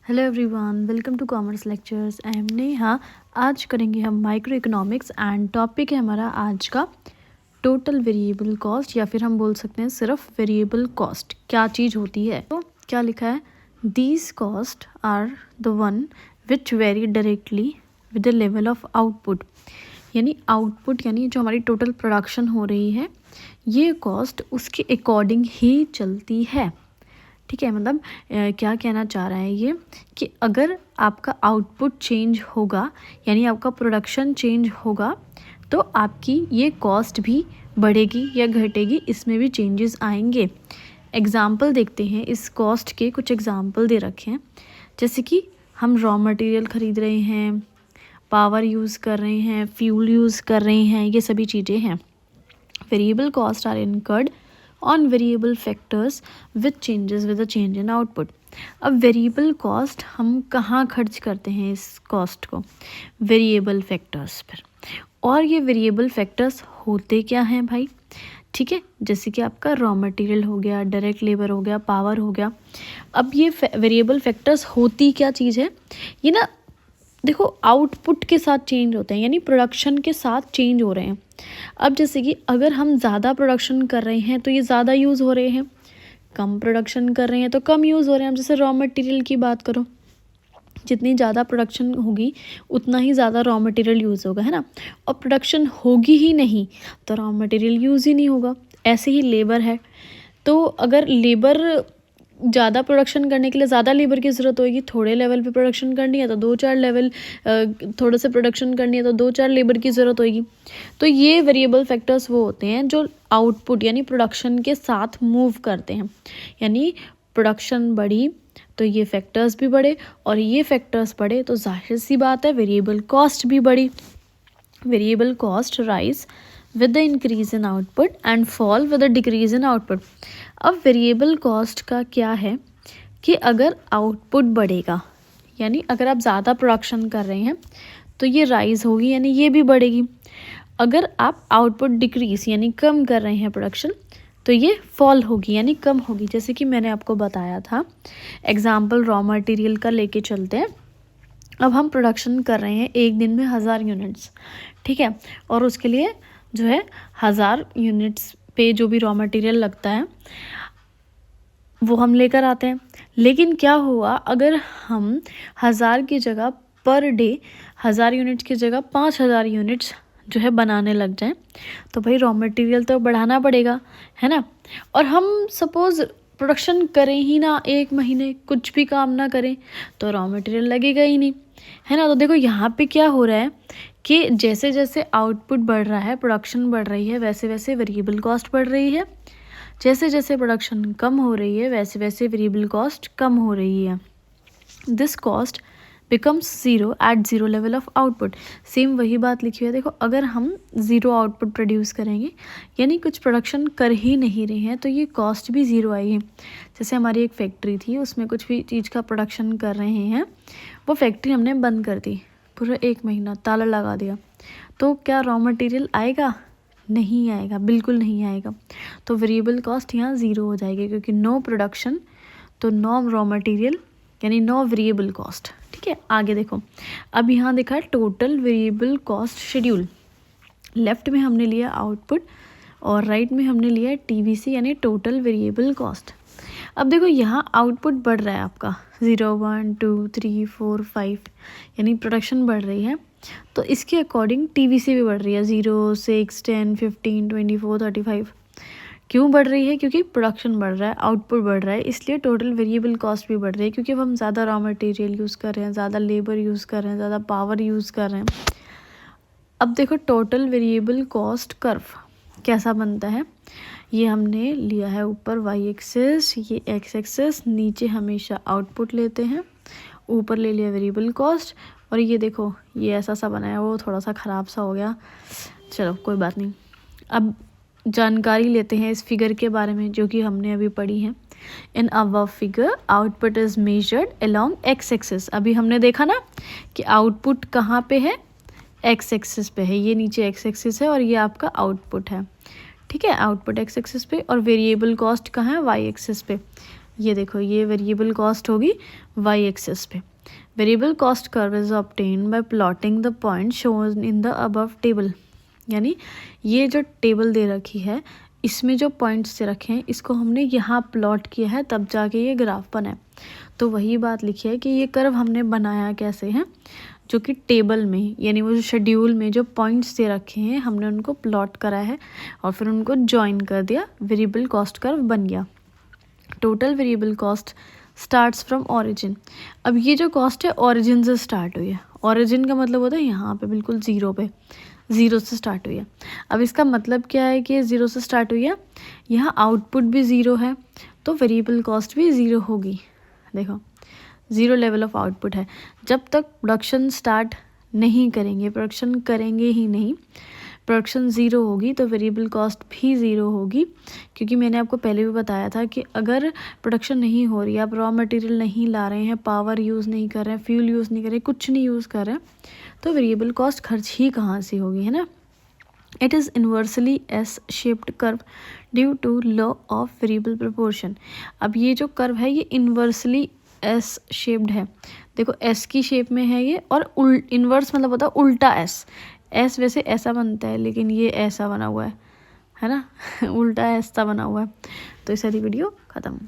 Hello everyone, welcome to commerce lectures. I am Neha. आज करेंगे हम माइक्रो इकोनॉमिक्स एंड टॉपिक है हमारा आज का टोटल वेरिएबल कॉस्ट, या फिर हम बोल सकते हैं सिर्फ वेरिएबल कॉस्ट क्या चीज़ होती है। तो क्या लिखा है, these cost are the one which very directly with the level of output. यानी आउटपुट यानी जो हमारी टोटल प्रोडक्शन हो रही है, ये कॉस्ट उसके अकॉर्डिंग ही चलती है। ठीक है, मतलब क्या कहना चाह रहा है ये कि अगर आपका आउटपुट चेंज होगा यानी आपका प्रोडक्शन चेंज होगा तो आपकी ये कॉस्ट भी बढ़ेगी या घटेगी, इसमें भी चेंजेस आएंगे। एग्जाम्पल देखते हैं, इस कॉस्ट के कुछ एग्जाम्पल दे रखे हैं। जैसे कि हम रॉ मटेरियल ख़रीद रहे हैं, पावर यूज़ कर रहे हैं, फ्यूल यूज़ कर रहे हैं, ये सभी चीज़ें हैं। Variable cost are incurred on variable factors with changes with the change in output. अब वेरिएबल कॉस्ट हम कहाँ खर्च करते हैं इस कॉस्ट को? वेरिएबल फैक्टर्स पर। और ये वेरिएबल फैक्टर्स होते क्या हैं भाई? ठीक है, जैसे कि आपका रॉ मटेरियल हो गया, डायरेक्ट लेबर हो गया, पावर हो गया। अब ये वेरिएबल फैक्टर्स होती क्या चीज़ है? ये ना देखो आउटपुट के साथ चेंज होते हैं, यानी प्रोडक्शन के साथ चेंज हो रहे हैं। अब जैसे कि अगर हम ज़्यादा प्रोडक्शन कर रहे हैं तो ये ज़्यादा यूज़ हो रहे हैं, कम प्रोडक्शन कर रहे हैं तो कम यूज़ हो रहे हैं। अब जैसे रॉ मटेरियल की बात करो, जितनी ज़्यादा प्रोडक्शन होगी उतना ही ज़्यादा रॉ मटेरियल यूज़ होगा, है ना। और प्रोडक्शन होगी ही नहीं तो रॉ मटेरियल यूज़ ही नहीं होगा। ऐसे ही लेबर है, तो अगर लेबर ज़्यादा प्रोडक्शन करने के लिए ज़्यादा लेबर की ज़रूरत होगी, थोड़े लेवल पे प्रोडक्शन करनी है तो 2-4 लेवल थोड़े से प्रोडक्शन करनी है तो 2-4 लेबर की ज़रूरत होगी। तो ये वेरिएबल फैक्टर्स वो होते हैं जो आउटपुट यानी प्रोडक्शन के साथ मूव करते हैं। यानी प्रोडक्शन बढ़ी तो ये फैक्टर्स भी बढ़े, और ये फैक्टर्स बढ़े तो जाहिर सी बात है वेरिएबल कॉस्ट भी बढ़ी। Variable cost rise with the increase in output and fall with the decrease in output। अब वेरिएबल कॉस्ट का क्या है कि अगर आउटपुट बढ़ेगा यानी अगर आप ज़्यादा प्रोडक्शन कर रहे हैं तो ये राइज होगी यानी ये भी बढ़ेगी। अगर आप आउटपुट डिक्रीज यानी कम कर रहे हैं प्रोडक्शन तो ये फॉल होगी यानी कम होगी। जैसे कि मैंने आपको बताया था, एग्जाम्पल रॉ मटेरियल का लेके चलते हैं। अब हम प्रोडक्शन कर रहे हैं एक दिन में 1000 यूनिट्स, ठीक है, और उसके लिए जो है 1000 यूनिट्स पे जो भी रॉ मटेरियल लगता है वो हम लेकर आते हैं। लेकिन क्या हुआ अगर हम 1000 की जगह पर डे 1000 यूनिट्स की जगह 5000 यूनिट्स जो है बनाने लग जाएं, तो भाई रॉ मटेरियल तो बढ़ाना पड़ेगा, है ना। और हम सपोज़ प्रोडक्शन करें ही ना, एक महीने कुछ भी काम ना करें तो रॉ मटेरियल लगेगा ही नहीं, है ना। तो देखो यहाँ पे क्या हो रहा है कि जैसे जैसे आउटपुट बढ़ रहा है, प्रोडक्शन बढ़ रही है, वैसे वैसे वेरिएबल कॉस्ट बढ़ रही है। जैसे जैसे प्रोडक्शन कम हो रही है वैसे वैसे वेरिएबल कॉस्ट कम हो रही है। This cost becomes zero at zero level of output. Same वही बात लिखी हुई है, देखो अगर हम ज़ीरो आउटपुट प्रोड्यूस करेंगे यानी कुछ प्रोडक्शन कर ही नहीं रहे हैं तो ये कॉस्ट भी ज़ीरो आएगी। जैसे हमारी एक फैक्ट्री थी, उसमें कुछ भी चीज़ का प्रोडक्शन कर रहे हैं, वो फैक्ट्री हमने बंद कर दी, पूरा 1 महीना ताला लगा दिया, तो क्या रॉ मटेरियल आएगा? नहीं आएगा, बिल्कुल नहीं आएगा। तो वेरिएबल कॉस्ट यहाँ ज़ीरो हो जाएगी क्योंकि नो प्रोडक्शन तो नो रॉ मटेरियल यानी नो वेरिएबल कॉस्ट। ठीक है, आगे देखो, अब यहाँ देखा total variable cost schedule. Left में हमने लिया आउटपुट और राइट में हमने लिया TVC यानी टोटल वेरिएबल कॉस्ट। अब देखो यहाँ आउटपुट बढ़ रहा है आपका 0, 1, 2, 3, 4, 5 यानी प्रोडक्शन बढ़ रही है, तो इसके अकॉर्डिंग TVC भी बढ़ रही है 0, 6, 10, 15, 24, 35। क्यों बढ़ रही है? क्योंकि प्रोडक्शन बढ़ रहा है, आउटपुट बढ़ रहा है, इसलिए टोटल वेरिएबल कॉस्ट भी बढ़ रही है। क्योंकि अब हम ज़्यादा रॉ मटेरियल यूज़ कर रहे हैं, ज़्यादा लेबर यूज़ कर रहे हैं, ज़्यादा पावर यूज़ कर रहे हैं। अब देखो टोटल वेरिएबल कॉस्ट कर्व कैसा बनता है, ये हमने लिया है ऊपर y एक्सिस, ये x एक्सिस, नीचे हमेशा आउटपुट लेते हैं, ऊपर ले लिया वेरिएबल कॉस्ट, और ये देखो ये ऐसा सा बनाया, वो थोड़ा सा ख़राब सा हो गया, चलो कोई बात नहीं। अब जानकारी लेते हैं इस फिगर के बारे में जो कि हमने अभी पढ़ी है। In above figure output is measured along x axis. अभी हमने देखा ना कि आउटपुट कहाँ पे है, x एक्सिस पे है, ये नीचे x एक्सिस है और ये आपका आउटपुट है। ठीक है, आउटपुट x एक्सिस पे और वेरिएबल कॉस्ट कहाँ है, y एक्सिस पे। ये देखो ये वेरिएबल कॉस्ट होगी वाई एक्सिस पे। Variable cost curve is obtain bye plotting the point shown in the above table. यानी ये जो टेबल दे रखी है इसमें जो पॉइंट्स दे रखे हैं इसको हमने यहाँ प्लॉट किया है, तब जाके ये ग्राफ बना है। तो वही बात लिखी है कि ये कर्व हमने बनाया कैसे है, जो कि टेबल में यानी वो जो शेड्यूल में जो पॉइंट्स दे रखे हैं हमने उनको प्लॉट करा है और फिर उनको ज्वाइन कर दिया, वेरिएबल कॉस्ट कर्व बन गया। Total variable cost starts from origin. अब ये जो कॉस्ट है ऑरिजिन से स्टार्ट हुई है। ऑरिजिन का मतलब होता है यहाँ पे बिल्कुल ज़ीरो पे, ज़ीरो से स्टार्ट हुई है। अब इसका मतलब क्या है कि ज़ीरो से स्टार्ट हुई है, यहाँ आउटपुट भी ज़ीरो है तो वेरिएबल कॉस्ट भी ज़ीरो होगी। देखो ज़ीरो लेवल ऑफ आउटपुट है। जब तक प्रोडक्शन स्टार्ट नहीं करेंगे, प्रोडक्शन करेंगे ही नहीं, प्रोडक्शन ज़ीरो होगी तो वेरिएबल कॉस्ट भी ज़ीरो होगी। क्योंकि मैंने आपको पहले भी बताया था कि अगर प्रोडक्शन नहीं हो रही है, आप रॉ मटेरियल नहीं ला रहे हैं, पावर यूज़ नहीं कर रहे हैं, फ्यूल यूज़ नहीं कर रहे हैं, कुछ नहीं यूज़ कर रहे हैं, तो वेरिएबल कॉस्ट खर्च ही कहाँ से होगी, है ना। It is inversely S shaped curve due to law of variable proportion. अब ये जो कर्व है ये इन्वर्सली एस शेप्ड है। देखो एस की शेप में है ये, और इन्वर्स मतलब होता है उल्टा एस। एस वैसे ऐसा बनता है लेकिन ये ऐसा बना हुआ है ना उल्टा ऐसा बना हुआ है। तो इस सारी वीडियो ख़त्म।